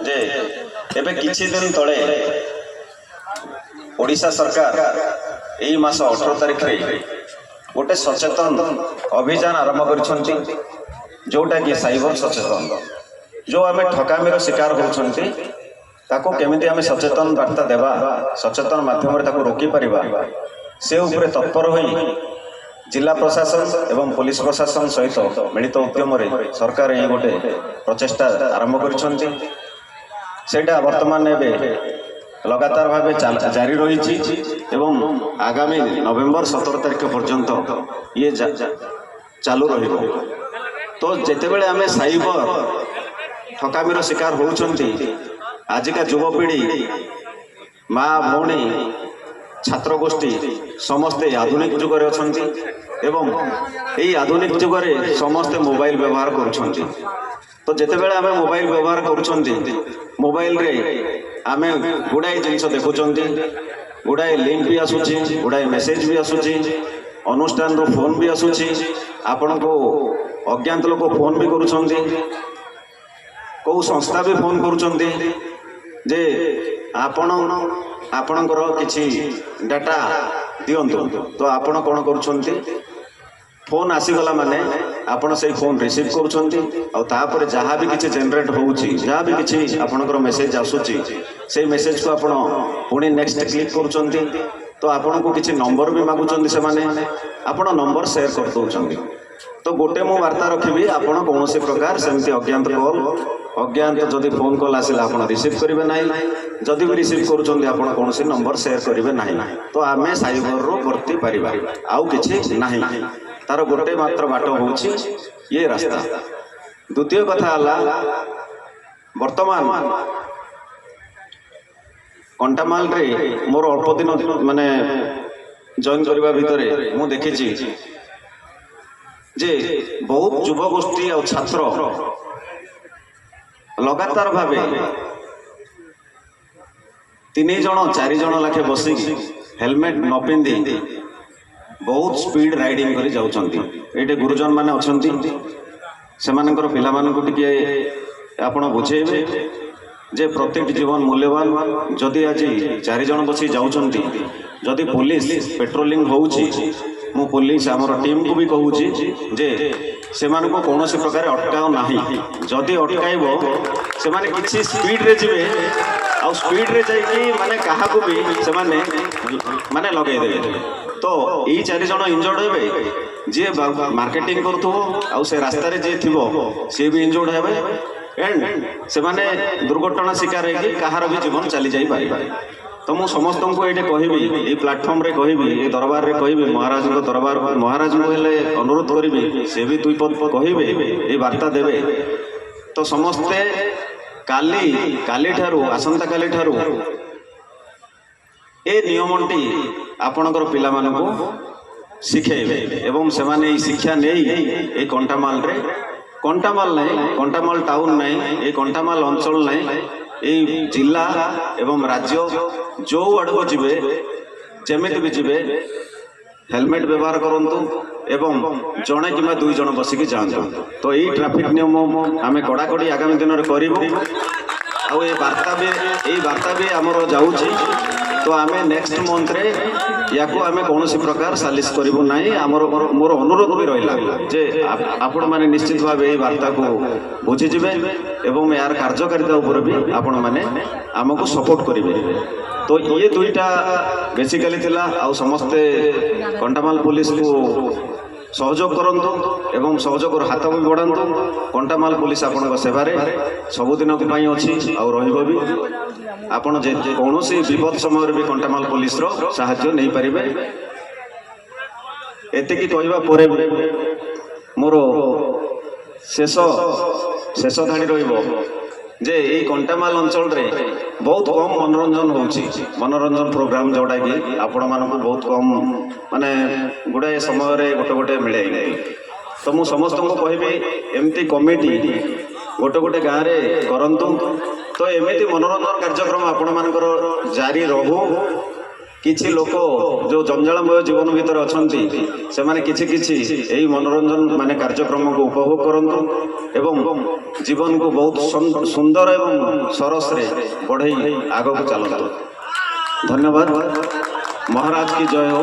जे एबे किछि दिन तले ओडिशा सरकार एई मास 18 तारिख रे गोटे सचेतन अभियान आरंभ करिसंती जोटा कि साइबर सचेतन जो आम ठकामीर शिकार होती ताको केमिति आम सचेतन वार्ता देवा सचेतन माध्यम ताको रोकी परिबा से उपरे तत्पर होई जिला प्रशासन एवं पुलिस प्रशासन सहित मिलित उद्यम सरकार ये गोटे प्रचेषा आरंभ करिसंती सेटा वर्तमान एबे लगातार भाव जारी रही एवं आगामी नवेम्बर 17 तारिख पर्यंत ये चालू रहिबो। तो जेतेबेले आमे साइबर ठकामीर शिकार होउछंती आजिका युवपीढ़ी माँ भौणी छात्र गोष्ठी समस्ते आधुनिक जुगरे अछंती एवं यही आधुनिक जुगरे समस्ते मोबाइल व्यवहार करुछंती। तो जेतेबेले आमे मोबाइल व्यवहार करुछंती मोबाइल रे आमे गुड़ाई जिनस देखुछंती गुड़ाई लिंक भी आसुची गुड़ाई मेसेज भी आसुची अनुष्ठान रो फोन भी आसुची आपण को अज्ञात लोक फोन भी करुछंती कौ संस्था भी फोन करुछंती जे आपणकर किछि डाटा दियंतु तो आपण कौन करुछंती फोन आसीगला माने आपण से फोन रिसीव करुछंती और तापर जहाँ भी किछि जनरेट होउची जहाँ भी किछि आपणकर मेसेज आसुची से मेसेज को आपण पुणी नेक्स्ट क्लिक करुछंती तो आपण को किछि नंबर भी मागुछंती से माने आपण नंबर शेयर कर दउछंती। तो गोटे मु वार्ता रखिबी आपण कौनसी प्रकार सेमती अज्ञात कॉल अज्ञात जदि फोन कॉल आसिला आपण रिसीव करिवे नाही जदि भी रिसीव करुछंती आपण कौनसी नंबर शेयर करिवे नाही तो आमे साइबर रो वर्ती परिबा आउ किछि नाही तार गोटे मात्र बाट होउछि ये रास्ता। द्वितीय कथा हला वर्तमान कंटामाल रे मोर अल्प दिन माने जॉइन करबा भितरे मु देखिछि जे बहुत युवा गोष्ठी और छात्र लगातार भावे 3 जन 4 जन लाखे बसी हेलमेट न पिंधि बहुत स्पीड राइडिंग करी जाउछंती। एटे गुरुजन माने अछंती सेमानकर पिला मानकु टिके आपण बुझेबे जे प्रत्येक जीवन मूल्यवान जदि आज 4 जन बसी जाउछंती जदि पुलिस पेट्रोलिंग होउची मु पुलिस आमर टीम को भी कहूची जे सेमान को कौन से प्रकार अटकाओ नाही जदि अटकाइबो से माने किछि स्पीड रे जिवे आ स्पीड रे जाई माने काहा को भी से माने लगे देबे तो ई 4 जन इंजर्ड हेबे जे मार्केटिंग करथो आ से रास्ता रे जे थिबो से भी इंजर्ड हेबे एंड से माने दुर्घटना शिकार हे कहार भी जीवन चली जाई पारे। तो मु समस्त को ये कहबी ये प्लाटफर्म रे कहबी ये दरबार रे कहबी महाराज को दरबार महाराज को हेले अनुरोध करी से भी 2 पद कहबे ये वार्ता देवे। तो समस्ते काली ठारू आसंता काली ठारू ए नियमटी आपणकर पिला मानकु शिखेबे एवं से माने शिक्षा नहीं ए कंटामाल नहीं कंटामाल टाउन नहीं ए कंटामाल अंचल नहीं ए जिला एवं राज्य जो आड़क जीवे जमित भी जीवे हेलमेट व्यवहार करंतु एवं जड़े कि 2 जन बसिकी जातु। तो यही ट्रैफिक नियम आम कड़ाकड़ी आगामी दिन में करूँ आ वार्ता भी आमर जाऊँगी। तो आम नेक्स्ट मंथ रे या आम कौन प्रकार सालिश करूँ ना आमर मोर अनुरोध भी रहा जे आपण मैंने निश्चित भाव यही वार्ता को बुझीजे एवं यार कार्यकारिता उपर भी आपण मैंने आमको सपोर्ट करेंगे। तो ये 2टा बेसिकली थिला आ समस्ते कंटामाल पुलिस को सहयोग करंतु एवं सहयोग हाथ भी बढ़ातु। कंटामाल पुलिस आपण सेवारे सबुदिन पाई अच्छी आ रहिबो भी आपण जे कौनसी विपद समय भी कंटामाल पुलिस रो सहायता नहीं पारिबे। एतिकी कहवा परे मोर शेष धाड़ी रहिबो जे यही कंटामाल अंचल रे बहुत कम मनोरंजन होउची मनोरंजन प्रोग्राम जोड़ा कि आपण मानक बहुत कम माने गुड़ाए समय रे गोटे मिले। तो मु समस्त को कहबी एमती कमिटी गोटे गाँव रे करंतु। तो एमती मनोरंजन कार्यक्रम आपण मानकर जारी रहू କିଛି ଲୋକ ଯେଉଁ ଜଞ୍ଜାଳମୟ ଜୀବନ ଭିତରେ ଅଛନ୍ତି ସେମାନେ କିଛି କିଛି ଏହି ମନୋରଞ୍ଜନ ମାନେ କାର୍ଯ୍ୟକ୍ରମକୁ ଉପଭୋଗ କରନ୍ତୁ ଏବଂ ଜୀବନକୁ ବହୁତ ସୁନ୍ଦର ଏବଂ ସରସରେ ବଢ଼େଇ ଆଗକୁ ଚାଲନ୍ତୁ। ଧନ୍ୟବାଦ। ମହାରାଜ କି ଜୟ हो।